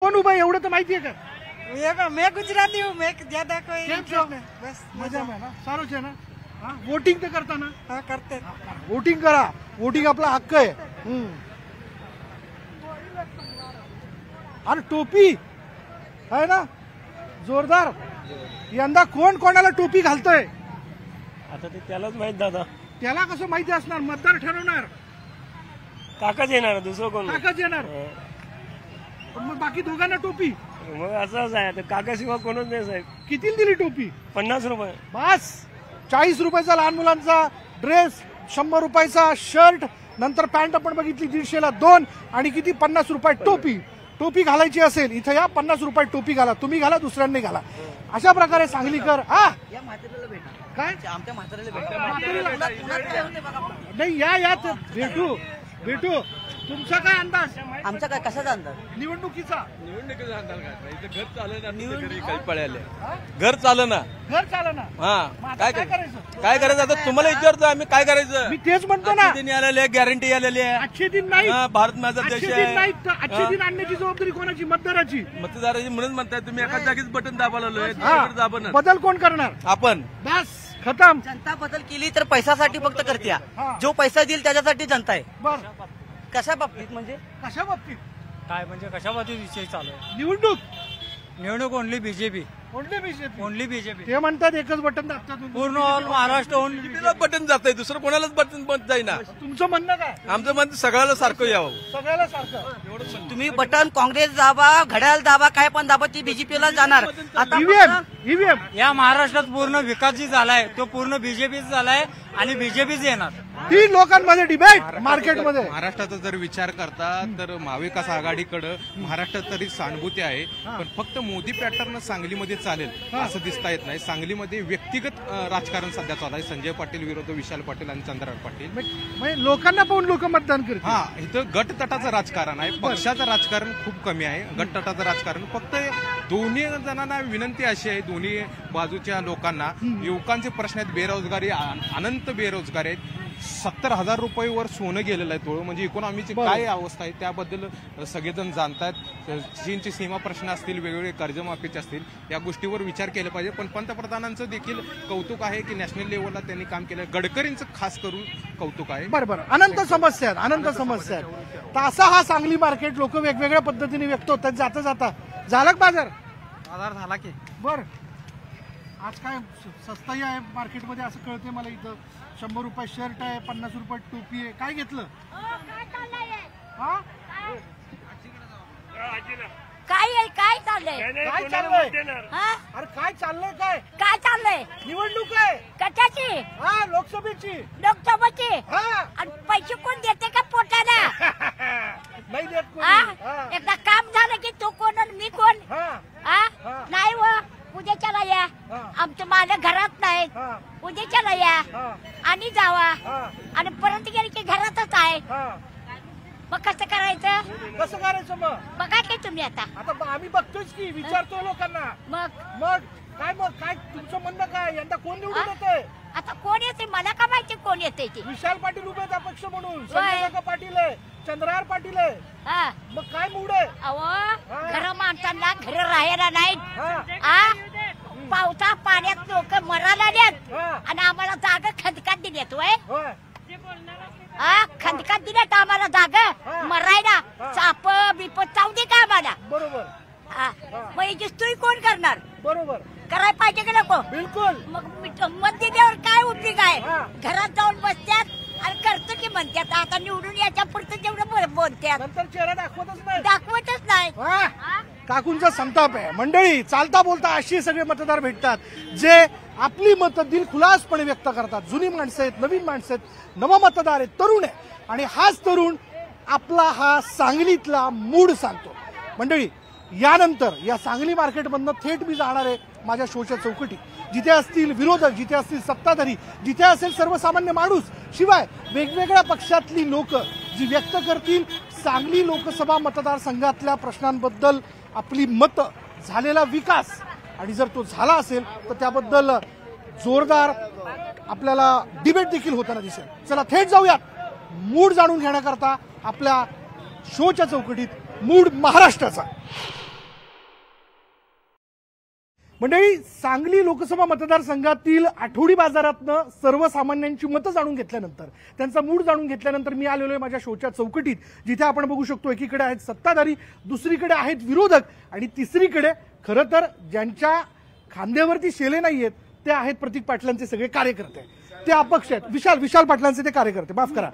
कोण उभा आहे एवढं तर माहितीये का? मैं गुजराती हूँ, मैं ज्यादा कोई बस मजा में ना सारों है ना। हाँ वोटिंग तो करता ना? हाँ करते। वोटिंग करा, वोटिंग आपला हक्क आहे। अरे टोपी आहे ना जोरदार, यंदा कोण कोणाला टोपी घालतोय आता ते त्यालाच माहित दादा, त्याला कसं माहिती असणार? मतदार ठरवणार, काकाच येणार, दुसरं कोण काकाच येणार। पण मग बाकी दोघांना टोपी, मग असंच आहे आता, काकाशिवाय कोणच नाही साहेब। किती दिली टोपी? 50 रुपये बस। 40 रुपयाचा लहान मुलांचा ड्रेस, 100 रुपयाचा शर्ट, नंतर पॅन्ट आपण बघितली 150 ला 2 आणि किती 50 रुपये टोपी। टोपी घालायची असेल इथं या, 50 रुपये टोपी घाला, तुम्ही घाला, दुसऱ्यांनी घाला। अशा प्रकारे सांगलीकर काय आमच्या म्हाताऱ्याला नाही या भेटू भेटू। तुमचा काय अंदाज? आमचा काय कशाचा अंदाज? निवडणुकीचा अंदाज काय? घर चालना, घर चालना। हा काय करायचं? काय करायचं आता तुम्हाला विचारतो आम्ही, काय करायचं? मी तेच म्हणतो ना, दिन आलेले, गॅरंटी आलेली आहे। अच्छे दिन नाही, भारत माझा देश आहे। अच्छे दिन आणण्याची जबाबदारी कोणाची? मतदाराची। मतदाराची म्हणून म्हणताय तुम्ही, एका जागीच बटन दाबालोय, दाबन बदल कोण करणार? आपण। बस खतम। जनता बदल केली तर पैशासाठी फक्त करते, जो पैसा देईल त्याच्यासाठी जनता आहे। बर कशा बाबतीत म्हणजे? कशा बाबतीत? काय म्हणजे कशा बाबतीत विषय चालू आहे? निवडणूक ओनली बीजेपी, ओनली बीजेपी ते म्हणतात एकच बटन दाबतात पूर्ण ऑल महाराष्ट्र ओनली बटन जातंय, दुसरं कोणालाच बटन बंद जाईना। तुमचं म्हणणं काय? आमचं म्हणणं सगळ्याला सारखं यावं, सगळ्याला सारखं। तुम्ही बटन काँग्रेस दाबा, घड्याळ दाबा, काय पण दाबा, ती बीजेपीला जाणार। आता ईव्हीएम या महाराष्ट्रात पूर्ण विकास जी झालाय तो पूर्ण बीजेपीच झालाय आणि बीजेपीच येणार। 3 लोकांमध्ये डिबेट मार्केटमध्ये। महाराष्ट्राचा जर विचार करता तर महाविकास आघाडीकडे महाराष्ट्रात तरी सहानुभूती आहे, पण फक्त मोदी पॅटर्न सांगलीमध्ये चालेल असं दिसता येत नाही। सांगलीमध्ये व्यक्तिगत राजकारण सध्या चालू आहे, संजय पाटील विरुद्ध विशाल पाटील आणि चंद्रकांत पाटील। म्हणजे लोकांना पाहून लोक मतदान करतात। हा इथं गटतटाचं राजकारण आहे, पक्षाचं राजकारण खूप कमी आहे, गटतटाचं राजकारण। फक्त दोन्ही जणांना विनंती अशी आहे, दोन्ही बाजूच्या लोकांना, युवकांचे प्रश्न आहेत, बेरोजगारी, अनंत बेरोजगारी आहेत, 70,000 रुपयेवर सोनं गेलेलं आहे तोळ, म्हणजे इकॉनॉमीची काय अवस्था आहे त्याबद्दल सगळेजण जाणतात। चीनची सीमा प्रश्न असतील, वेगवेगळे कर्जमाफीचे असतील, या गोष्टीवर विचार केला पाहिजे। पण पंतप्रधानांचं देखील कौतुक आहे की नॅशनल लेव्हलला त्यांनी काम केलं, गडकरींचं खास करून कौतुक आहे। बरोबर, अनंत समस्या आहेत। तर असा हा सांगली मार्केट लोक वेगवेगळ्या पद्धतीने व्यक्त होतात। जाता जाता झाला बाजार झाला की बर, आज काय सस्ताही आहे मार्केटमध्ये असं कळते मला। इथं 100 रुपये शर्ट आहे, 50 रुपये टोपी आहे। काय घेतलं? काय चाललंय? अरे काय चाललंय? काय चाललंय? निवडणूक आहे कशाची? हा लोकसभेची। आणि पैसे कोण देते का पोटाला? नाही देत कोणी। एकदा काम झालं की तू कोण आणि मी कोण? नाही व उद्याच्याला या, आमचं मालक घरात नाही, उद्याच्याला या आणि जावा, आणि परत गेली की घरातच आहे। मग कसं करायचं? मग बघा की तुम्ही आता आम्ही बघतोच की, विचारतो लोकांना। मग काय तुमचं म्हणणं काय? यंदा कोण निवडून येतंय? आता कोण येते मला का माहिती कोण येते ते? विशाल पाटील उभे आहेत अपक्ष म्हणून, संजय पाटील आहे, चंद्रहार पाटील आहे। मग काय मूड आहे? अहो घर माणसांना घर राहायला नाहीत, पावसा पाण्यात लोक मरायला लागलेत आणि आम्हाला जागा खंदकात दिल्यात। खंदकात दिल्यात आम्हाला जागा मरायला, चाप बिप चावू दे का आम्हाला? बरोबर। मग याची कोण करणार? बरोबर करायला पाहिजे का नको? बिलकुल। मग मत दिल्यावर काय उपयोग आहे? घरात जाऊन बसतात आणि करतो की म्हणतात। आता निवडून याच्या पुढचं जेवढं बोलतात, नंतर चेहरा दाखवतच नाही। काकूंचा संताप आहे। मंडळी, चालता बोलता अशी सगळे मतदार भेटतात जे आपली मतं दिलखुलासपणे व्यक्त करतात। जुनी माणसं आहेत, नवीन माणसं आहेत, नवमतदार आहेत, तरुण आहे, आणि हाच तरुण आपला हा सांगलीतला मूड सांगतो। मंडळी, यानंतर या सांगली मार्केटमधनं थेट मी जाणार आहे माझ्या शोच्या चौकटी, जिथे असतील विरोधक, जिथे असतील सत्ताधारी, जिथे असेल सर्वसामान्य माणूस, शिवाय वेगवेगळ्या पक्षातली लोक जी व्यक्त करतील सांगली लोकसभा मतदारसंघातल्या प्रश्नांबद्दल आपली मतं, झालेला विकास, आणि जर तो झाला असेल तर त्याबद्दल जोरदार आपल्याला डिबेट देखील होताना दिसेल। चला थेट जाऊयात मूड जाणून घेण्याकरता आपल्या शोच्या चौकटीत, मूड महाराष्ट्राचा। मंडळी, सांगली लोकसभा मतदारसंघातील आठवडी बाजारातनं सर्वसामान्यांची मतं जाणून घेतल्यानंतर, त्यांचा मूड जाणून घेतल्यानंतर मी आलेलो आहे माझ्या शोच्या चौकटीत, जिथे आपण बघू शकतो एकीकडे आहेत सत्ताधारी, दुसरीकडे आहेत विरोधक आणि तिसरीकडे खरं तर ज्यांच्या खांद्यावरती शेले नाहीयेत ते आहेत प्रतीक पाटलांचे सगळे कार्यकर्ते, ते अपक्ष आहेत, विशाल पाटलांचे ते कार्यकर्ते, माफ करा.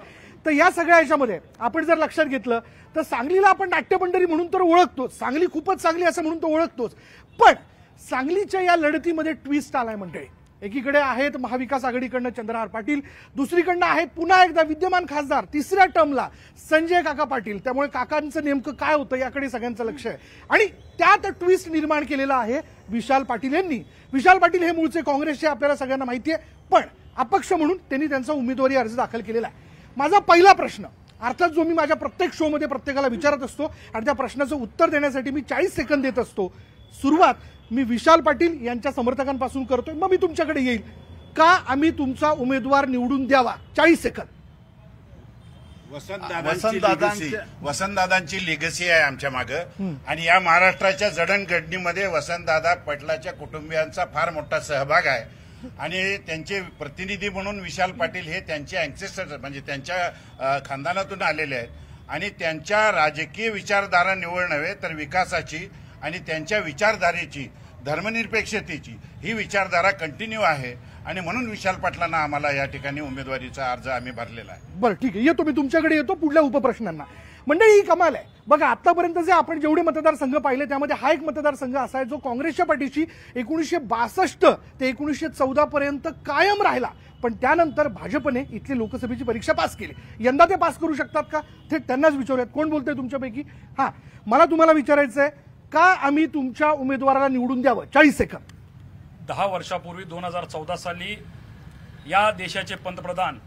तर या सगळ्या याच्यामध्ये आपण जर लक्षात घेतलं तर सांगलीला आपण नाट्यमंडळी म्हणून तर ओळखतोच, सांगली खूपच चांगली असं म्हणून तो ओळखतोच, पण सांगलीच्या या लढतीमध्ये ट्विस्ट आलाय मंडळी. एकीकडे आहेत महाविकास आघाडीकडनं चंद्रहार पाटील, दुसरीकडनं आहेत पुन्हा एकदा विद्यमान खासदार तिसऱ्या टर्मला संजय काका पाटील. त्यामुळे काकांचं नेमकं काय होतं याकडे सगळ्यांचं लक्ष आहे आणि त्यात ट्विस्ट निर्माण केलेला आहे विशाल पाटील यांनी. विशाल पाटील हे मूळचे काँग्रेसचे आपल्याला सगळ्यांना माहिती आहे, पण अपक्ष म्हणून त्यांनी त्यांचा उमेदवारी अर्ज दाखल केलेला आहे. माझा पहिला प्रश्न अर्थात जो मी माझ्या प्रत्येक शो मध्ये प्रत्येकाला विचारत असतो आणि त्या प्रश्नाचं उत्तर देण्यासाठी मी 40 सेकंद देत असतो. सुरुवात मी विशाल पाटील यांच्या समर्थकांपासून करतोय, मग मी तुमच्याकडे येईल. का आम्ही तुमचा उमेदवार निवडून द्यावा? 40 सेकंद. वसंतदादांची लेगसी आहे आमच्या मागं आणि या महाराष्ट्राच्या जडणघडणीमध्ये वसंतदादा पाटलाच्या कुटुंबियांचा फार मोठा सहभाग आहे आणि त्यांचे प्रतिनिधी म्हणून विशाल पाटील हे त्यांचे अँसेस्टर म्हणजे त्यांच्या खानदानातून आलेले आहेत आणि त्यांच्या राजकीय विचारधारा निवड नव्हे तर विकासाची आणि त्यांच्या विचारधारेची, धर्मनिरपेक्षतेची ही विचारधारा कंटिन्यू आहे आणि म्हणून विशाल पाटलांना आम्हाला या ठिकाणी उमेदवारीचा अर्ज आम्ही भरलेला आहे. बरं ठीक आहे, येतो मी तुमच्याकडे, येतो पुढल्या उपप्रश्नांना. मंडळी, ही कमाल आहे बघा. आतापर्यंत जे आपण जेवढे मतदारसंघ पाहिले त्यामध्ये हा एक मतदारसंघ असा आहे जो काँग्रेसच्या पाठीशी 1962 ते 1914 पर्यंत कायम राहिला, पण त्यानंतर भाजपने इथली लोकसभेची परीक्षा पास केली. यंदा ते पास करू शकतात का? थेट त्यांनाच विचारूयात. कोण बोलतंय तुमच्यापैकी? हा, मला तुम्हाला विचारायचं आहे, का आम्ही तुमच्या उमेदवाराला निवडून द्यावं? 40 सेकंद. 10 वर्षापूर्वी 2014 साली या देशाचे पंतप्रधान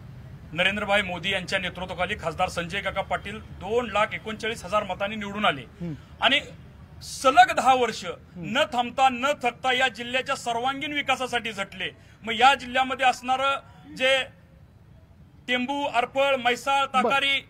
नरेंद्रभाई मोदी यांच्या नेतृत्वाखाली खासदार संजय काका पाटील 2,39,000 मतांनी निवडून आले आणि सलग 10 वर्ष न थांबता न थकता या जिल्ह्याच्या सर्वांगीण विकासासाठी झटले. मग या जिल्ह्यामध्ये असणारं जे टेंबू, अर्पळ, म्हैसाळ, ताकारी,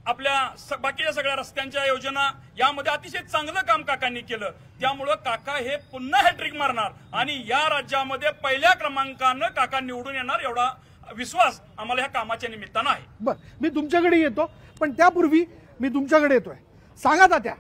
आपल्या बाकीच्या सगळ्या रस्त्यांच्या योजना यामध्ये अतिशय चांगलं काम काकांनी केलं. त्यामुळं काका हे पुन्हा हॅट्रिक मारणार आणि या राज्यामध्ये पहिल्या क्रमांकानं काका निवडून येणार एवढा विश्वास आम्हाला ह्या कामाच्या निमित्तानं आहे. बर, मी तुमच्याकडे येतो, पण त्यापूर्वी मी तुमच्याकडे येतोय. सांगा तात्या,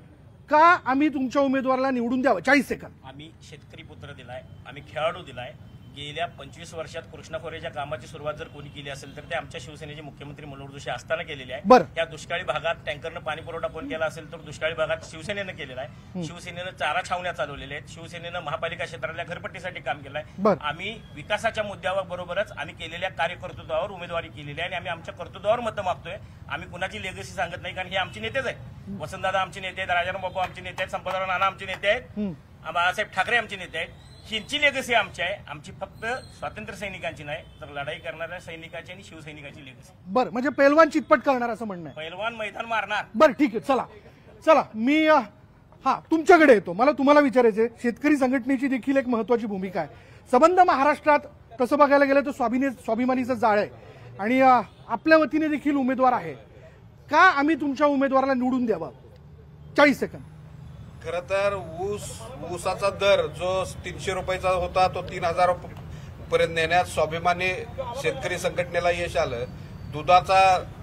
का आम्ही तुमच्या उमेदवाराला निवडून द्यावं? 40 सेकंद. आम्ही शेतकरी पुत्र दिलाय, आम्ही खेळाडू दिलाय. गेल्या 25 वर्षात कृष्णा खोरेच्या कामाची सुरुवात जर कोणी केली असेल तर ते आमच्या शिवसेनेचे मुख्यमंत्री मनोहर जोशी असताना केलेले आहे. या दुष्काळी भागात टँकरनं पाणी पुरवठा कोण केला असेल तर दुष्काळी भागात शिवसेनेनं केलेला आहे. शिवसेनेनं चारा छावण्या चालवलेल्या आहेत. शिवसेनेनं महापालिका क्षेत्रातल्या घरपट्टीसाठी काम केलंय. आम्ही विकासाच्या मुद्द्यावर बरोबरच आम्ही केलेल्या कार्यकर्तृत्वावर उमेदवारी केलेली आहे आणि आम्ही आमच्या कर्तृत्वावर मतं मागतोय. आम्ही कुणाची लेगसी सांगत नाही, कारण हे आमचे नेतेच आहेत. वसंतदादा आमचे नेते आहेत, राजाराम बापू आमचे नेते आहेत, संपतराव नाना आमचे नेते आहेत, बाळासाहेब ठाकरे आमचे नेते आहेत. हिंची लेगसी आमची आहे. आमची फक्त स्वातंत्र्य सैनिकांची नाही तर लढाई करणाऱ्या सैनिकांची आणि शिवसैनिकांची लेगसी. बरं, म्हणजे पैलवान चितपट करणार असं म्हणणं आहे. पैलवान मैदान मारणार. बरं ठीक आहे, चला मी तुमच्याकडे येतो. मला तुम्हाला विचारायचंय, शेतकरी संघटनेची देखील एक महत्वाची भूमिका आहे. संबंध महाराष्ट्रात तसं बघायला गेलं तर स्वाभिमानीचं जाळ आहे आणि आपल्या वतीने देखील उमेदवार आहे. का आम्ही तुमच्या उमेदवाराला निवडून द्यावं? 40 सेकंद. खरं तर ऊसाचा दर जो 300 रुपयाचा होता तो 3,000 पर्यंत नेण्यात स्वाभिमानी शेतकरी संघटनेला यश आलं. दुधाचा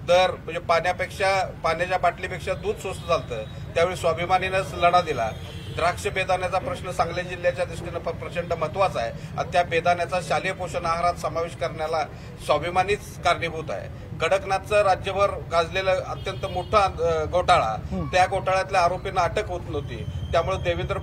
दर म्हणजे पाण्याच्या बाटलीपेक्षा दूध स्वस्त झालं, त्यावेळी स्वाभिमानीनंच लढा दिला. द्राक्ष बेदाण्याचा प्रश्न सांगली जिल्ह्याच्या दृष्टीनं प्रचंड महत्वाचा आहे आणि त्या बेदाण्याचा शालेय पोषण आहारात समावेश करण्याला स्वाभिमानीच कारणीभूत आहे. कडकनाथचं राज्यभर गाजलेलं अत्यंत मोठा घोटाळा, त्या घोटाळ्यातल्या आरोपींना अटक होत नव्हती. त्यामुळे देवेंद्र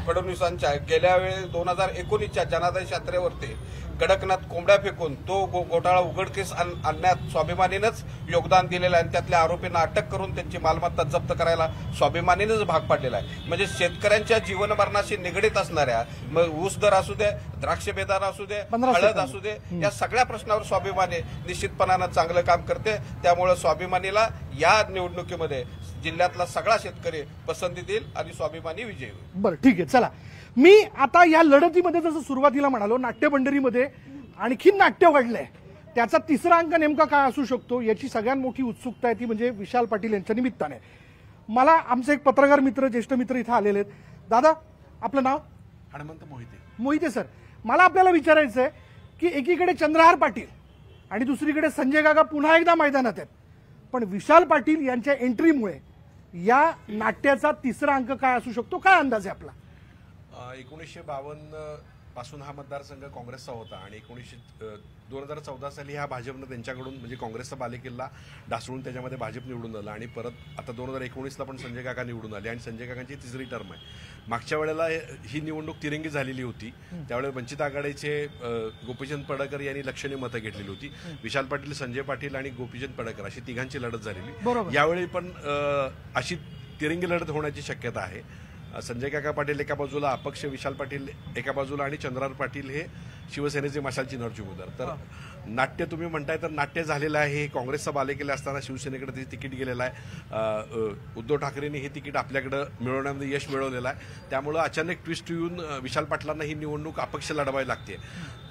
फडणवीसांच्या गेल्या वेळी 2019च्या जनादेश यात्रेवरती कडकनाथ कोंबड्या फेकून तो घोटाळा उघडकीस आणण्यात स्वाभिमानीनंच योगदान दिलेलं आहे आणि त्यातल्या आरोपींना अटक करून त्यांची मालमत्ता जप्त करायला स्वाभिमानीनंच भाग पाडलेला आहे. म्हणजे शेतकऱ्यांच्या जीवनभरणाशी निगडीत असणाऱ्या मग ऊस दर असू दे, द्राक्ष बेदार असू दे, हळद असू दे, या सगळ्या प्रश्नावर स्वाभिमानी निश्चितपणानं चांगलं काम करते. त्यामुळे स्वाभिमानीला या निवडणुकीमध्ये जिल्ह्यातला सगळा शेतकरी पसंती देईल आणि स्वाभिमानी विजयी होईल. बरं ठीक आहे, चला मी आता या लढतीमध्ये जसं सुरुवातीला म्हणालो नाट्यभंडारीमध्ये आणखीन नाट्य वाढलंय. त्याचा तिसरा अंक नेमका काय असू शकतो याची सगळ्यात मोठी उत्सुकता आहे ती म्हणजे विशाल पाटील यांच्या निमित्ताने. मला आमचे एक पत्रकार मित्र, ज्येष्ठ मित्र इथं आलेले आहेत. दादा, आपलं नाव? हनुमंत मोहिते. मोहिते सर, मला आपल्याला विचारायचं आहे की एकीकडे चंद्रहार पाटील आणि दुसरीकडे संजय काका पुन्हा एकदा मैदानात आहेत, पण विशाल पाटील यांच्या एंट्रीमुळे या नाट्याचा तिसरा अंक काय असू शकतो, काय अंदाज आहे आपला? 1952 पासून हा मतदारसंघ काँग्रेसचा होता आणि 2014 साली हा भाजपनं त्यांच्याकडून म्हणजे काँग्रेसचा बालेकिल्ला ढासळून त्याच्यामध्ये भाजप निवडून आला आणि परत आता 2019ला पण संजय काका निवडून आले आणि संजय काकांची तिसरी टर्म आहे. मागच्या वेळेला ही निवडणूक तिरंगी झालेली होती, त्यावेळेला वंचित आघाडीचे गोपीचंद पडळकर यांनी लक्षणीय मतं घेतलेली होती. विशाल पाटील, संजय पाटील आणि गोपीचंद पडळकर अशी तिघांची लढत झालेली. यावेळी पण अशी तिरंगी लढत होण्याची शक्यता आहे. संजय काका पाटील एका बाजूला, अपक्ष विशाल पाटील एका बाजूला आणि चंद्रहार पाटील हे शिवसेनेचे मशाल चिन्हावरचे उमेदवार. तर नाट्य तुम्ही म्हणताय तर नाट्य झालेलं आहे. काँग्रेसचा बालेकिल्ला असताना शिवसेनेकडे ते तिकीट गेलेलं आहे. उद्धव ठाकरेंनी हे तिकीट आपल्याकडे मिळवण्यामध्ये यश मिळवलेलं आहे. त्यामुळं अचानक ट्विस्ट येऊन विशाल पाटलांना ही निवडणूक अपक्ष लढवावी लागते.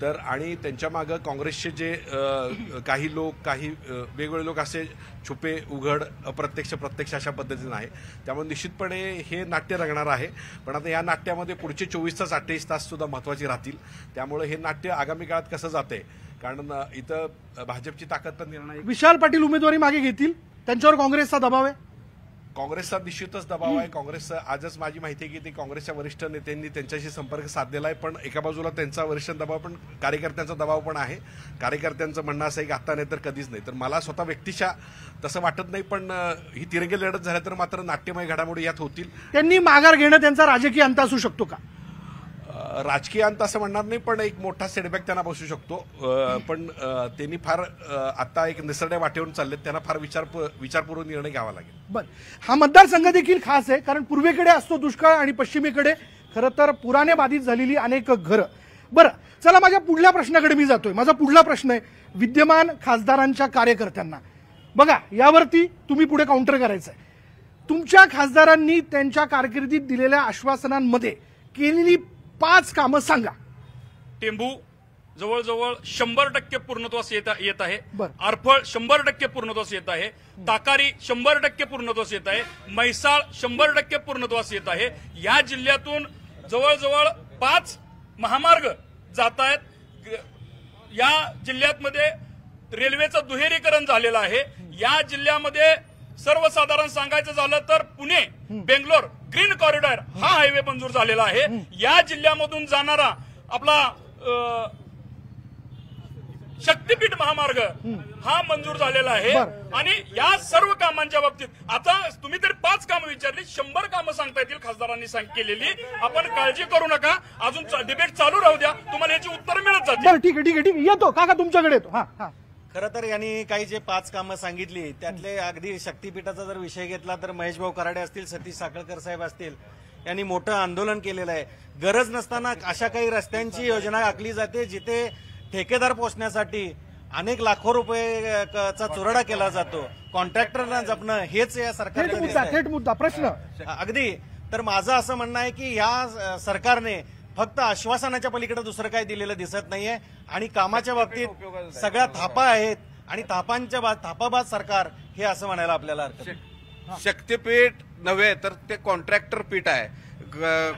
तर आणि त्यांच्या मागं काँग्रेसचे जे काही लोक, काही वेगवेगळे लोक असे छुपे, उघड, अप्रत्यक्ष, प्रत्यक्ष अशा पद्धतीनं आहे. त्यामुळे निश्चितपणे हे नाट्य रंगणार आहे. पण आता या नाट्यामध्ये पुढचे 24 तास 28 तास सुद्धा महत्वाचे राहतील. त्यामुळे हे नाट्य आगामी काळात कसं जाते, कारण इथं भाजपची ताकद तर निर्णायक. विशाल पाटील उमेदवारी मागे घेतील, त्यांच्यावर काँग्रेसचा दबाव आहे. काँग्रेसचा निश्चितच दबाव आहे. काँग्रेसचं आजच माझी माहिती आहे की ते काँग्रेसच्या वरिष्ठ नेत्यांनी त्यांच्याशी संपर्क साधलेला आहे. पण एका बाजूला त्यांचा वरिष्ठ दबाव, पण कार्यकर्त्यांचा दबाव पण आहे. कार्यकर्त्यांचं म्हणणं असं आहे की आता नाही तर कधीच नाही. तर मला स्वतः व्यक्तिशः तसं वाटत नाही, पण ही तिरंगी लढत झाल्या तर मात्र नाट्यमय घडामोडी यात होतील. त्यांनी माघार घेणं त्यांचा राजकीय अंत असू शकतो का? राजकीय अंत असं म्हणणार नाही, पण एक मोठा सेटबॅक त्यांना बसू शकतो. पण त्यांनी फार आता एक निसरड्या वाटेवरून चाललेत, त्यांना फार विचारपूर्वक निर्णय घ्यावा लागेल. बरं, हा मतदारसंघ देखील खास आहे, कारण पूर्वेकडे असतो दुष्काळ आणि पश्चिमेकडे खरं तर पुराने बाधित झालेली अनेक घरं. बरं, चला माझ्या पुढल्या प्रश्नाकडे मी जातोय. माझा पुढला प्रश्न आहे विद्यमान खासदारांच्या कार्यकर्त्यांना. बघा, यावरती तुम्ही पुढे काउंटर करायचं आहे. तुमच्या खासदारांनी त्यांच्या कारकिर्दीत दिलेल्या आश्वासनांमध्ये केलेली 5 कामं सांगा. टेंबू जवळजवळ 100% पूर्णत्वास येत आहे. आरफळ 100% पूर्णत्वास येत आहे. ताकारी 100% पूर्णत्वास येत आहे. म्हैसाळ 100% पूर्णत्वास येत आहे. या जिल्ह्यातून जवळजवळ 5 महामार्ग जात आहेत. या जिल्ह्यामध्ये रेल्वेचं दुहेरीकरण झालेलं आहे. या जिल्ह्यामध्ये सर्वसाधारण सांगायचं झालं तर पुणे बेंगलोर ग्रीन कॉरिडॉर हा हायवे मंजूर झालेला आहे. या जिल्ह्यामधून जाणारा आपला शक्तीपीठ महामार्ग हा मंजूर झालेला आहे. आणि या सर्व कामांच्या बाबतीत आता तुम्ही तरी 5 कामं विचारली, 100 कामं सांगता येतील खासदारांनी केलेली. आपण काळजी करू नका, अजून डिबेट चालू राहू द्या, तुम्हाला याची उत्तर मिळत जातील. ठीक आहे, ठीक आहे, ठीक आहे. येतो काका तुमच्याकडे येतो. हा, खरं तर यांनी काही जे 5 कामं सांगितली त्यातले अगदी शक्तीपीठाचा जर विषय घेतला तर महेश भाऊ कराडे असतील, सतीश साखळकर साहेब असतील, यांनी मोठं आंदोलन केलेलं आहे. गरज नसताना अशा काही रस्त्यांची योजना आखली जाते जिथे ठेकेदार पोचण्यासाठी अनेक लाखो रुपयेचा चुराडा केला जातो. कॉन्ट्रॅक्टरना जपणं हेच या सरकारचा थेट मुद्दा प्रश्न. अगदी. तर माझं असं म्हणणं आहे की या सरकारने फक्त आश्वासनाच्या पलीकडे दुसरं काही दिलेलं दिसत नाहीये आणि कामाच्या बाबतीत सगळ्या थापा आहेत आणि थापाबाज सरकार हे असं म्हणायला आपल्याला हरकत नाही. शक्तीपीठ नव्हे तर ते कॉन्ट्रॅक्टर पीठ आहे.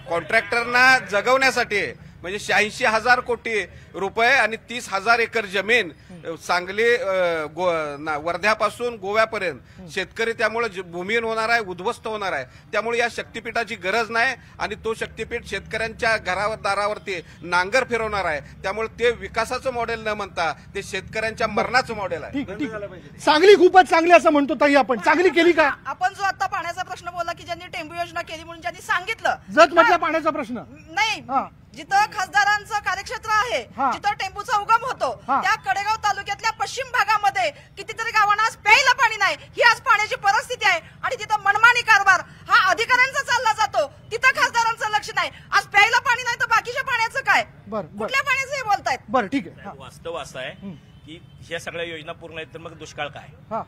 कॉन्ट्रॅक्टरना जगवण्यासाठी म्हणजे 86,000 कोटी रुपये आणि 30,000 एकर जमीन सांगली वर्ध्यापासून गोव्यापर्यंत शेतकरी त्यामुळे भूमिहीन होणार आहे, उद्ध्वस्त होणार आहे. त्यामुळे या शक्तीपीठाची गरज नाही आणि तो शक्तीपीठ शेतकऱ्यांच्या घरावर दारावरती नांगर फिरवणार आहे. त्यामुळे ते विकासाचं मॉडेल न म्हणता ते शेतकऱ्यांच्या मरणाचं मॉडेल आहे. सांगली खूपच चांगली असं म्हणतो ताई आपण. चांगली केली का? आपण जो आता पाण्याचा प्रश्न बोलला की ज्यांनी टेंबू योजना केली म्हणून ज्यांनी सांगितलं जतमधल्या पाण्याचा प्रश्न नाही, जिथं खासदारांचं कार्यक्षेत्र आहे, जिथं टेंबूचा उगम होतो त्या कडेगाव तालुक्यातल्या पश्चिम भागामध्ये कितीतरी गावांना आज प्यायला पाणी नाही. ही आज पाण्याची परिस्थिती आहे आणि तिथं मनमानी कारभार हा अधिकाऱ्यांचा चालला जातो. तिथं खासदारांचं लक्ष नाही. आज प्यायला पाणी नाही तर बाकीच्या पाण्याचं काय? कुठल्या पाण्याचं हे बोलतायत? बरं, ठीक आहे. वास्तव असं आहे की ह्या सगळ्या योजना पूर्ण आहेत तर मग दुष्काळ काय?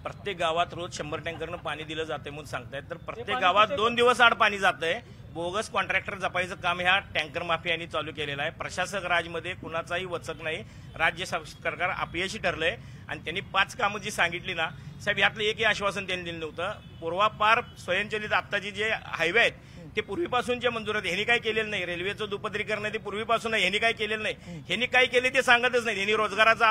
प्रत्येक गावात रोज 100 टँकरनं पाणी दिलं जाते म्हणून सांगतायत, तर प्रत्येक गावात 2 दिवस आड पाणी जातंय. बोगस कॉन्ट्रॅक्टर जपायचं काम ह्या टँकर माफियांनी चालू केलेलं आहे. प्रशासक राजमध्ये कुणाचाही वचक नाही. राज्य सरकार अपयशी ठरलंय आणि त्यांनी 5 कामं जी सांगितली ना साहेब, यातलं एकही आश्वासन त्यांनी दिलं नव्हतं. पूर्वापार स्वयंचलित आत्ताची जे हायवे आहेत ते पूर्वीपासूनचे मंजूर आहेत. ह्यांनी काय केलेलं नाही. रेल्वेचं दुपदरीकरण ते पूर्वीपासून आहे, ह्यांनी काय केलेलं नाही. ह्यांनी काय केले ते सांगतच नाही. ह्यांनी रोजगाराचं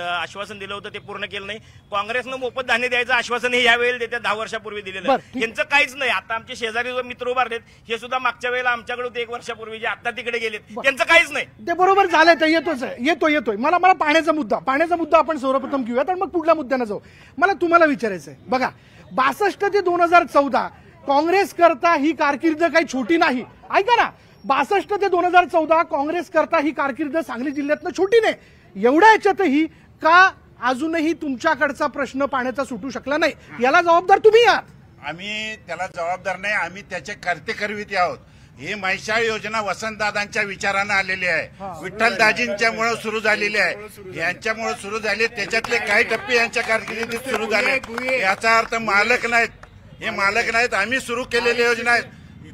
आश्वासन दिलं होतं, ते पूर्ण केलं नाही. काँग्रेसनं मोफत धान्य द्यायचं आश्वासन हे यावेळेला देतात, 10 वर्षापूर्वी दिलेलं. यांचं काहीच नाही. आता आमचे शेजारी जो मित्र उभारलेत हे सुद्धा मागच्या वेळेला आमच्याकडे होते 1 वर्षापूर्वी, जे आता तिकडे गेलेत, त्यांचं काहीच नाही. ते बरोबर झालंय, ते येतोय. मला पाण्याचा मुद्दा आपण सर्वप्रथम घेऊयात आणि मग पुढल्या मुद्द्यानं जाऊ. मला तुम्हाला विचारायचंय, बघा 62 ते 2014 काँग्रेस करता ही कारकीर्द काही छोटी नाही. ऐका ना, 62 ते 2014 काँग्रेस करता ही कारकीर्द सांगली जिल्ह्यातनं छोटी नाही. एवढ्या याच्यातही का अजूनही तुमच्याकडचा प्रश्न पाण्याचा सुटू शकला नाही? याला जबाबदार तुम्ही आहात. आम्ही त्याला जबाबदार नाही, आम्ही त्याचे कर्तेकर्ते आहोत. ही म्हैसाळ योजना वसंतदादांच्या विचारानं आलेली आहे, विठ्ठलदाजींच्यामुळे सुरू झालेली आहे, यांच्यामुळे सुरू झाली. त्याच्यातले काही टप्पे यांच्या कारकिर्दीत सुरू झाले. याचा अर्थ मालक नाहीत, हे मालक नाहीत. आम्ही सुरू केलेल्या योजना आहेत.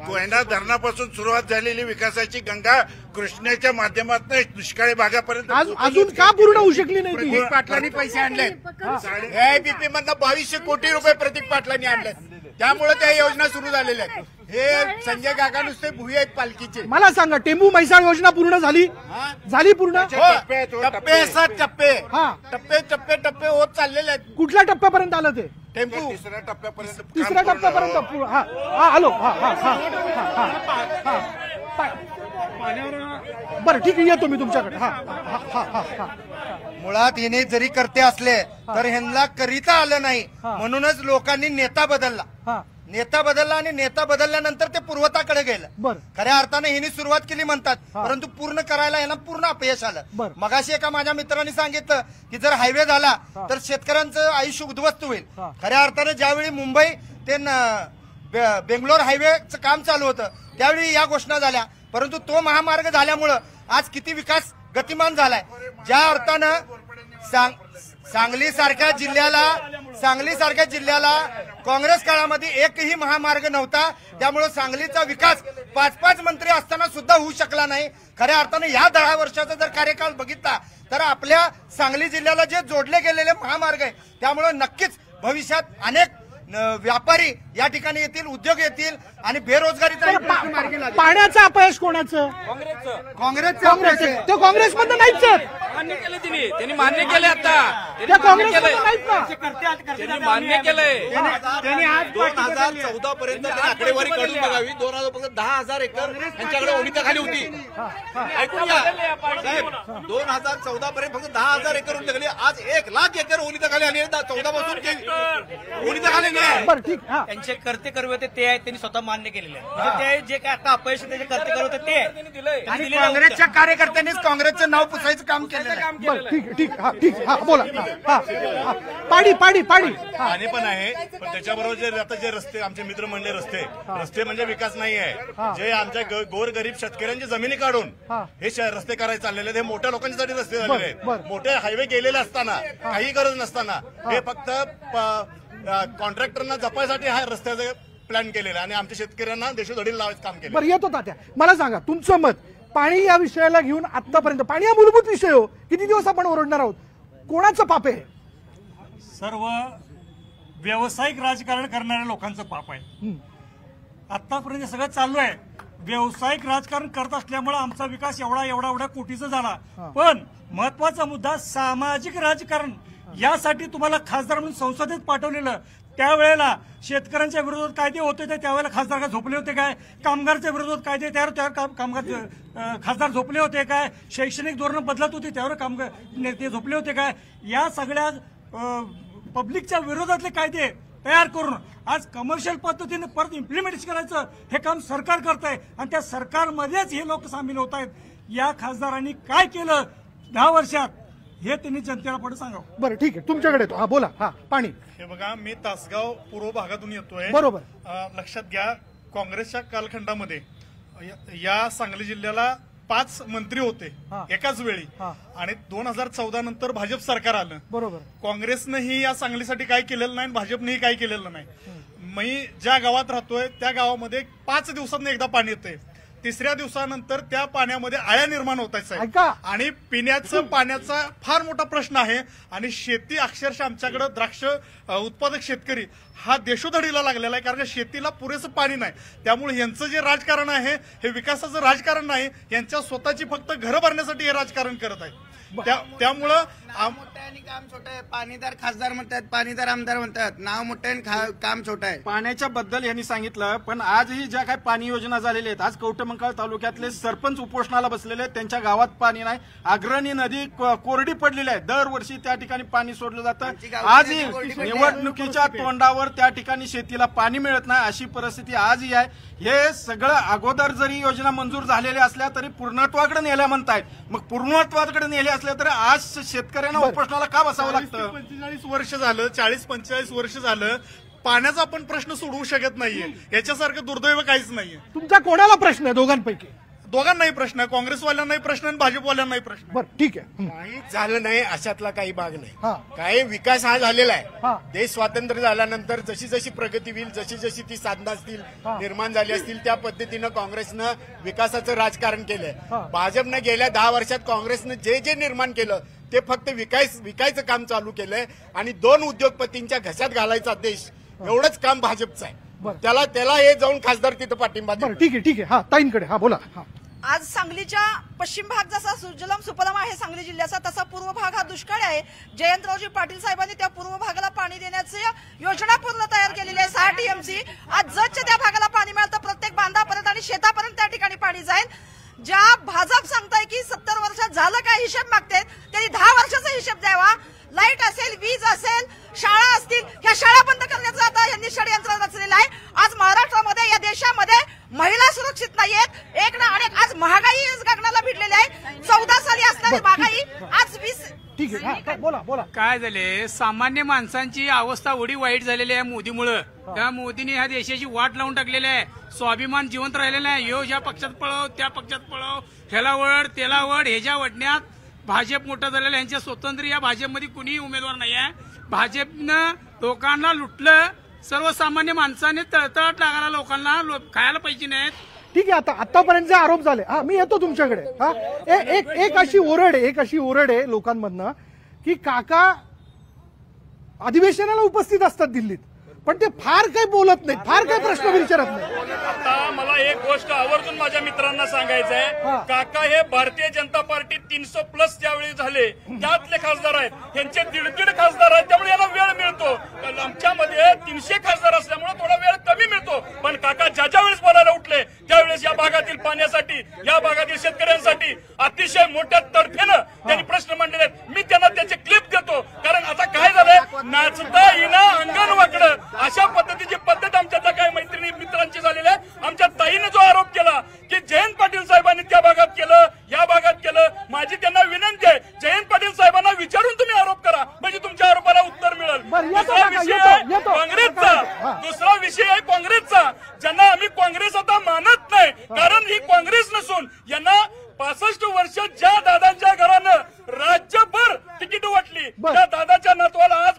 कोयना धरणापासून सुरुवात झालेली विकासाची गंगा कृष्णेच्या माध्यमातून दुष्काळी भागापर्यंत अजून का पूर्ण होऊ शकली नाही? प्रतीक पाटलांनी पैसे आणले, एआयबीपी मधनं 2200 कोटी रुपये प्रतीक पाटलांनी आणले, त्यामुळे त्या योजना सुरू झालेल्या आहेत. हे संजय काका नुसते भुई आहेत पालखीचे. मला सांगा, टेंबू म्हैसाळ योजना पूर्ण झाली पूर्ण? टप्पे टप्पे होत चाललेले आहेत. कुठल्या टप्प्यापर्यंत आलं ते? टेम्पो तिसऱ्या टप्प्यापर्यंत आलो. बरं ठीक आहे, येतो मी तुमच्याकडे. मुळात येणे जरी करते असले तर ह्यांना करीता आलं नाही, म्हणूनच लोकांनी नेता बदलला आणि नेता बदलल्यानंतर ते पूर्वताकडे गेलं. खऱ्या अर्थाने ह्यांनी सुरुवात केली म्हणतात, परंतु पूर्ण करायला यांना पूर्ण अपयश आलं. मगाशी एका माझ्या मित्रांनी सांगितलं की जर हायवे झाला तर शेतकऱ्यांचं आयुष्य उद्ध्वस्त होईल. खऱ्या अर्थाने ज्यावेळी मुंबई ते बेंगलोर हायवेचं काम चालू होतं त्यावेळी या घोषणा झाल्या, परंतु तो महामार्ग झाल्यामुळं आज किती विकास गतिमान झालाय. ज्या अर्थानं सांगली सारख्या जिल्ह्याला काँग्रेस काळामध्ये एकही महामार्ग नव्हता, त्यामुळे सांगलीचा विकास 5-5 मंत्री असताना सुद्धा होऊ शकला नाही. खऱ्या अर्थाने या 10 वर्षाचा जर कार्यकाळ बघितला तर आपल्या सांगली जिल्ह्याला जे जोडले गेलेले महामार्ग आहे त्यामुळे नक्कीच भविष्यात अनेक व्यापारी या ठिकाणी येतील, उद्योग येतील आणि बेरोजगारी पाण्याचं अपयश कोणाचं? काँग्रेसचं. ते काँग्रेसमधनं नाहीच. मान्य केलं त्यांनी मान्य केलं. आता त्या काँग्रेसमधनं नाहीत ना. त्यांनी मान्य केलंय. 2014 पर्यंत आकडेवारी काढून बघावी. 10,000 एकर त्यांच्याकडे ओलिताखाली होती. ऐकून घ्या साहेब, 2014 पर्यंत फक्त 10,000 एकर ओलिताखाली. आज 1,00,000 एकर ओलिताखाली आली. 14 पासून ओलिताखाली नाही. त्यांचे कर्ते होते ते आहेत, त्यांनी स्वतः मान्य केलेले आहे. म्हणजे ते जे काय आता अपयश त्याचे कर्ते होते ते आणि काँग्रेसच्या कार्यकर्त्यांनीच काँग्रेसचं नाव पुसायचं काम केलं. ठीक बोला. पाडी पाणी पण आहे, पण त्याच्याबरोबर जे आता जे रस्ते आमचे मित्र म्हणले रस्ते म्हणजे विकास नाही आहे. जे आमच्या गोरगरीब शेतकऱ्यांची जमिनी काढून हे रस्ते करायचे चाललेले आहेत. हे मोठ्या लोकांसाठी रस्ते झालेले आहेत. मोठे हायवे गेलेले असताना काही गरज नसताना हे फक्त कॉन्ट्रॅक्टरना जपायसाठी हा रस्त्याचं प्लॅन केलेला आणि आमच्या शेतकऱ्यांना देशोधडीला लावायचं काम केलं. बरं, येतो तात्या, मला सांगा तुमचं मत. पाणी या विषयाला घेऊन आतापर्यंत, पाणी हा मूलभूत विषय हो, किती दिवस आपण ओरडणार आहोत? कोणाचं पाप आहे? सर्व व्यावसायिक राजकारण करणाऱ्या लोकांचं पाप आहे. आतापर्यंत सगळं चालू आहे. व्यावसायिक राजकारण करत असल्यामुळे आमचा विकास एवढा कोटीचा झाला. पण महत्वाचा मुद्दा सामाजिक राजकारण, यासाठी तुम्हाला खासदार म्हणून संसदेत पाठवलेलं. त्यावेळेला शेतकऱ्यांच्या विरोधात कायदे होते ते त्यावेळेला खासदार का झोपले होते काय? कामगारच्या विरोधात कायदे त्यावर कामगार खासदार झोपले होते काय? शैक्षणिक धोरणं बदलत होती त्यावर कामगार नेते झोपले होते काय? या सगळ्या पब्लिकच्या विरोधातले कायदे तयार करून आज कमर्शियल पद्धतीने परत इम्प्लिमेंट करायचं हे काम सरकार करत आहे आणि त्या सरकारमध्येच हे लोक सामील होत आहेत. या खासदारांनी काय केलं 10 वर्षात हे त्यांनी जनतेला पुढे सांगावं. बरं ठीक आहे, तुमच्याकडे येतो. बोला. पाणी. हे बघा, मी तासगाव पूर्व भागातून येतोय. बरोबर. लक्षात घ्या, काँग्रेसच्या कालखंडामध्ये या सांगली जिल्ह्याला 5 मंत्री होते एकाच वेळी आणि 2014 नंतर भाजप सरकार आलं. बरोबर. काँग्रेसनंही या सांगलीसाठी काय केलेलं नाही, भाजपनेही काय केलेलं नाही. मी ज्या गावात राहतोय त्या गावामध्ये 5 दिवसांनी एकदा पाणी येते. तिसऱ्या दिवसानंतर त्या पाण्यामध्ये आळ्या निर्माण होत आहेत साहेब. ऐका. आणि पिण्याचं पाण्याचा फार मोठा प्रश्न आहे. आणि शेती अक्षरशः आमच्याकडे द्राक्ष उत्पादक शेतकरी हा देशोधडीला लागलेला आहे, कारण शेतीला पुरेसं पाणी नाही. त्यामुळे यांचं जे राजकारण आहे हे विकासाचं राजकारण नाही, यांच्या स्वतःची फक्त घरं भरण्यासाठी हे राजकारण करत आहे. त्यामुळं काम छोटं आहे. पाणीदार खासदार म्हणतात, पाणीदार आमदार म्हणतात, नाव मोठं आहे काम छोटं आहे. पाण्याच्या बद्दल यांनी सांगितलं, पण आजही ज्या काही पाणी योजना झालेल्या आहेत, आज कवठेमंकाळ तालुक्यातले सरपंच उपोषणाला बसलेले आहेत. त्यांच्या गावात पाणी नाही. अग्रणी नदी कोरडी पडलेली आहे. दरवर्षी त्या ठिकाणी पाणी सोडलं जातं. आजही निवडणुकीच्या तोंडावर त्या ठिकाणी शेतीला पाणी मिळत नाही, अशी परिस्थिती आजही आहे. हे सगळं अगोदर जरी योजना मंजूर झालेल्या असल्या तरी पूर्णत्वाकडे नेल्या म्हणतायत. मग पूर्णत्वाकडे नेल्या असल्या तरी आज शेतकऱ्यांना उपोषणाला का बसावं लागतं? 45 वर्ष झालं, 40-45 वर्ष झालं पाण्याचा आपण प्रश्न सोडवू शकत नाहीये. याच्यासारखं दुर्दैव काहीच नाहीये. तुमचा कोणाला प्रश्न आहे दोघांपैकी? दोघांनाही प्रश्न आहे, काँग्रेसवाल्यांनाही प्रश्न आणि भाजपवाल्यांनाही प्रश्न. बरं ठीक आहे. काहीच झालं नाही अशातला काही भाग नाही. काही विकास हा झालेला आहे. देश स्वातंत्र्य झाल्यानंतर जशी जशी प्रगती होईल, जशी जशी ती साधनं असतील निर्माण झाली असतील, त्या पद्धतीनं काँग्रेसनं विकासाचं राजकारण केलंय. भाजपनं गेल्या 10 वर्षात काँग्रेसनं जे जे निर्माण केलं ते फक्त विकायचं काम चालू केलंय आणि 2 उद्योगपतींच्या घशात घालायचा देश, एवढंच काम भाजपचं आहे. त्याला हे जाऊन खासदार तिथं पाठिंबा देतात. ठीक आहे. हा ताईंकडे हा बोला. आज सांगलीच्या पश्चिम भाग जसा सुजलम सुफलम आहे सांगली जिल्ह्याचा, तसा पूर्व भाग हा दुष्काळी आहे. जयंतरावजी पाटील साहेबांनी त्या पूर्व भागाला पाणी देण्याची योजना पूर्ण तयार केलेली आहे. 6 TMC. आज जतच्या त्या भागाला पाणी मिळतं, प्रत्येक बांधापर्यंत आणि शेतापर्यंत त्या ठिकाणी पाणी जाईल. ज्या भाजप सांगताय की 70 वर्षात झालं काय हिशेब मागते, त्यांनी 10 वर्षाचा हिशेब द्यावा. लाईट असेल, वीज असेल, शाळा असतील, ह्या शाळा बंद करण्याचं आता यांनी षडयंत्र रचलेलं आहे. आज महाराष्ट्रामध्ये, या देशामध्ये महिला सुरक्षित नाहीयेत. एक ना अनेक आज महागाई गगनाला भिडलेली आहे. 14 साली असणारी महागाई आज 20. ठीक आहे. बोला. काय झाले, सामान्य माणसांची अवस्था एवढी वाईट झालेली आहे मोदीमुळं. त्या मोदीने ह्या देशाची वाट लावून टाकलेली आहे. स्वाभिमान जिवंत राहिलेला आहे. ह्यो ज्या पक्षात पळव, त्या पक्षात पळव, ह्याला वड त्याला वड, ह्याच्या वडण्यात भाजप मोठं झालेलं. यांच्या स्वतंत्र या भाजपमध्ये कुणीही उमेदवार नाही आहे. भाजपनं लोकांना लुटलं. सर्वसामान्य माणसाने तळतळाट लागायला लोकांना खायला पैसे नाहीत. ठीक आहे. आतापर्यंतचे आरोप झाले. मी येतो तुमच्याकडे. एक अशी ओरड आहे लोकांमधनं की काका अधिवेशनाला उपस्थित असतात दिल्लीत, पण ते फार काही बोलत नाही, फार काही प्रश्न विचारत नाही. आता मला एक गोष्ट आवर्जून माझ्या मित्रांना सांगायचं आहे. काका हे भारतीय जनता पार्टी 300+ ज्यावेळी झाले त्यातले खासदार आहेत. त्यांचे 1.5 खासदार आहेत, त्यामुळे याला वेळ मिळतो. आमच्यामध्ये 300 खासदार असल्यामुळे थोडा वेळ कमी मिळतो. पण काका ज्या वेळेस बोलायला उठले त्यावेळेस या भागातील पाण्यासाठी, या भागातील शेतकऱ्यांसाठी अतिशय मोठ्या तडफेनं त्यांनी प्रश्न मांडलेले आहेत. मी त्यांना त्याचे क्लिप देतो, कारण आता काय झालंय, नाचता येईना अंगण वाकडं, अशा पद्धतीची पद्धत आमच्या काही मैत्रिणी मित्रांची झालेली आहे. आमच्या ताईने जो आरोप केला की जयंत पाटील साहेबांनी त्या भागात केलं, या भागात केलं, माझी त्यांना विनंती आहे, जयंत पाटील साहेबांना विचारून तुम्ही आरोप करा, म्हणजे तुमच्या आरोपाला उत्तर मिळेल. दुसरा विषय आहे काँग्रेसचा. दुसरा विषय आहे काँग्रेसचा, ज्यांना आम्ही काँग्रेस आता मानत नाही, कारण ही काँग्रेस नसून यांना 65 वर्षात ज्या दादांच्या घरानं राज्यभर तिकीट वाटली, त्या दादाच्या नातवाला आज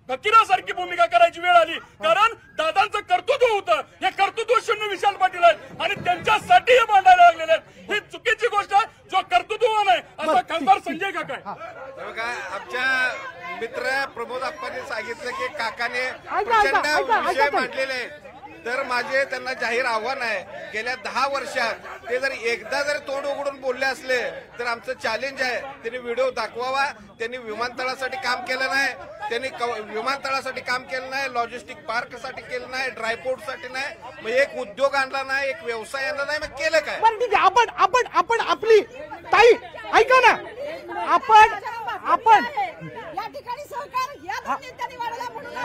फकीरासारखी भूमिका करायची वेळ आली. कारण दादांचं कर्तृत्व होतं, हे कर्तृत्व शून्य विशाल पाटील आहेत आणि त्यांच्यासाठी हे मांडायला लागलेले आहेत. ही चुकीची गोष्ट आहे. जो कर्तृत्ववान आहे असा खासदार संजय काका आहे. आमच्या मित्र प्रमोद आप्पांनी सांगितलं की काकाने प्रचंड विषय मांडलेले आहेत. तर माझे त्यांना जाहीर आव्हान आहे, गेल्या 10 वर्षात ते जर एकदा जर तोंड उघडून बोलले असले तर आमचं चॅलेंज आहे, त्यांनी व्हिडिओ दाखवावा. त्यांनी विमानतळासाठी काम केलं नाही, त्यांनी विमानतळासाठी काम केलं नाही, लॉजिस्टिक पार्कसाठी केलं नाही, ड्रायपोर्टसाठी नाही, मग एक उद्योग आणला नाही, एक व्यवसाय आणला नाही, मग केलं काय? ठीक आहे. आपण आपली ताई ऐका ना, आपण या ठिकाणी सहकार या दोन नेत्यांनी वाढवला म्हणून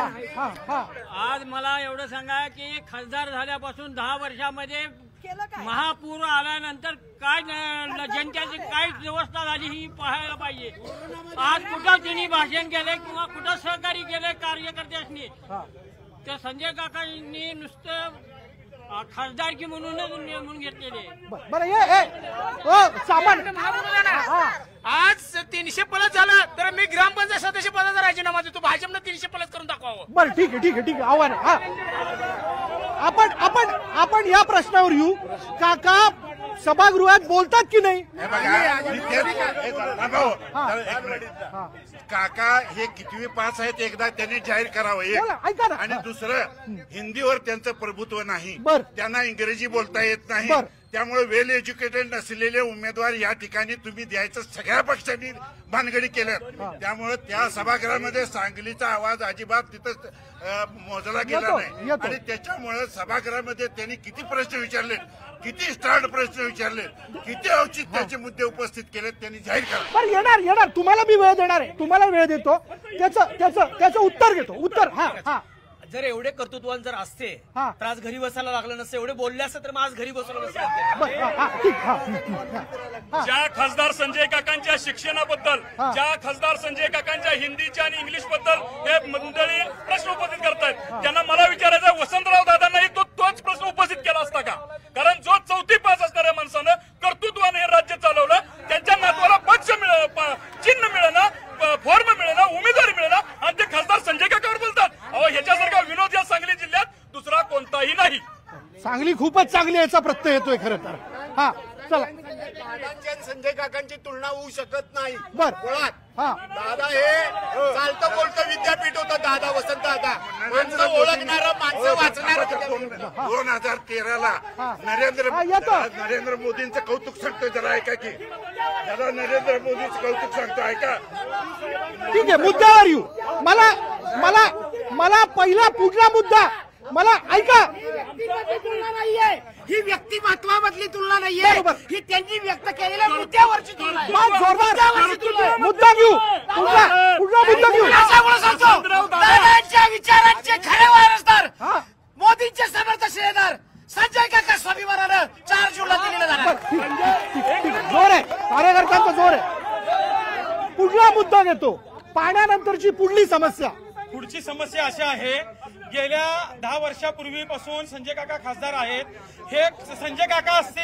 आज मला एवढं सांगा की खासदार झाल्यापासून 10 वर्षामध्ये महापूर आल्यानंतर काय जनतेची काय व्यवस्था झाली ही पाहायला पाहिजे. आज कुठं त्यांनी भाषण केले किंवा कुठं सहकार्य केले कार्यकर्त्यांनी, त्या संजय काकांनी नुसतं खासदारकी म्हणूनच नेमून घेतलेले. आज 300+ झालं तर मी ग्रामपंचायत सदस्य पदाचा राजीनामा देतो. भाजपनं 300+ करून दाखवावं. बरं ठीक आहे. आव्हान आहे. आपण या प्रश्नावर येऊ. काका सभागृहात बोलतात की नाही? काका हे कितवी पास आहेत एकदा त्यांनी जाहीर करावं एक. आणि दुसरं, हिंदीवर त्यांचं प्रभुत्व नाही, त्यांना इंग्रजी बोलता येत नाही. त्यामुळे वेल एज्युकेटेड नसलेले उमेदवार या ठिकाणी तुम्ही द्यायचं सगळ्या पक्षांनी भानगडी केल्या. त्यामुळे त्या सभागृहामध्ये सांगलीचा आवाज अजिबात तिथं मोजला गेला नाही. आणि त्याच्यामुळे सभागृहामध्ये त्यांनी किती प्रश्न विचारले, किती स्टार्ट प्रश्न विचारले, किती औचित्याचे मुद्दे उपस्थित केले त्यांनी जाहीर करा. येणार तुम्हाला मी वेळ देणार आहे, तुम्हाला वेळ देतो. त्याचं उत्तर घेतो. उत्तर जर एवढे कर्तृत्वान जर असते तर आज घरी बसायला लागलं नसतं. एवढे बोलले असते तर मग आज घरी बसवलं नसतं. ज्या खासदार संजय काकांच्या शिक्षणाबद्दल, ज्या खासदार संजय काकांच्या हिंदीच्या आणि इंग्लिश बद्दल हे मंडळी प्रश्न उपस्थित करतायत, त्यांना मला विचारायचं, वसंतराव दादांनाही तोच प्रश्न उपस्थित केला असता का? कारण जो 4थी पास असणाऱ्या माणसानं कर्तृत्वाने हे राज्य चालवलं, त्यांच्या नातवाला पक्ष चिन्ह मिळेना, फॉर्म मिळेना, उमेदवारी मिळेना, आणि ते खासदार संजय काकावर बोलतात. अहो, ह्याच्यासारखा विनोद या सांगली जिल्ह्यात दुसरा कोणताही नाही. सांगली खूपच चांगली, याचा प्रत्यय येतोय खरं तर. चला, संजय काकांची तुलना होऊ शकत नाही. मुळात दादा हे चालतं बोलतं विद्यापीठ होतं. दादा वसंत दादा माणसं ओळखणारं, माणसं वाचणारं. 2013ला नरेंद्र मोदींचं कौतुक सांगतोय, जरा ऐका की. जरा नरेंद्र मोदींचं कौतुक सांगतो, ऐका. ठीक आहे, मुद्द्यावर येऊ. मला पहिला पुढला मुद्दा मला ऐका. ही व्यक्तिमत्वामधली तुलना नाहीये, ही त्यांनी व्यक्त केलेल्या मुद्द्यावरची तुलना आहे. मुद्दा घेऊ, पुढला मुद्दा घेऊ. दादांच्या विचारांचे खरे वारसदार, मोदींचे समर्थ श्रेयदार संजय काका स्वाभिमानानं 4 जूनला दिलेलं जाणार. जोर आहे, कार्यकर्त्यांचा जोर आहे. पुढला मुद्दा घेतो, पाण्यानंतरची पुढली समस्या. पुढची समस्या अशी आहे, गेल्या 10 वर्षापूर्वीपासून संजय काका खासदार आहेत. हे संजय काका असतील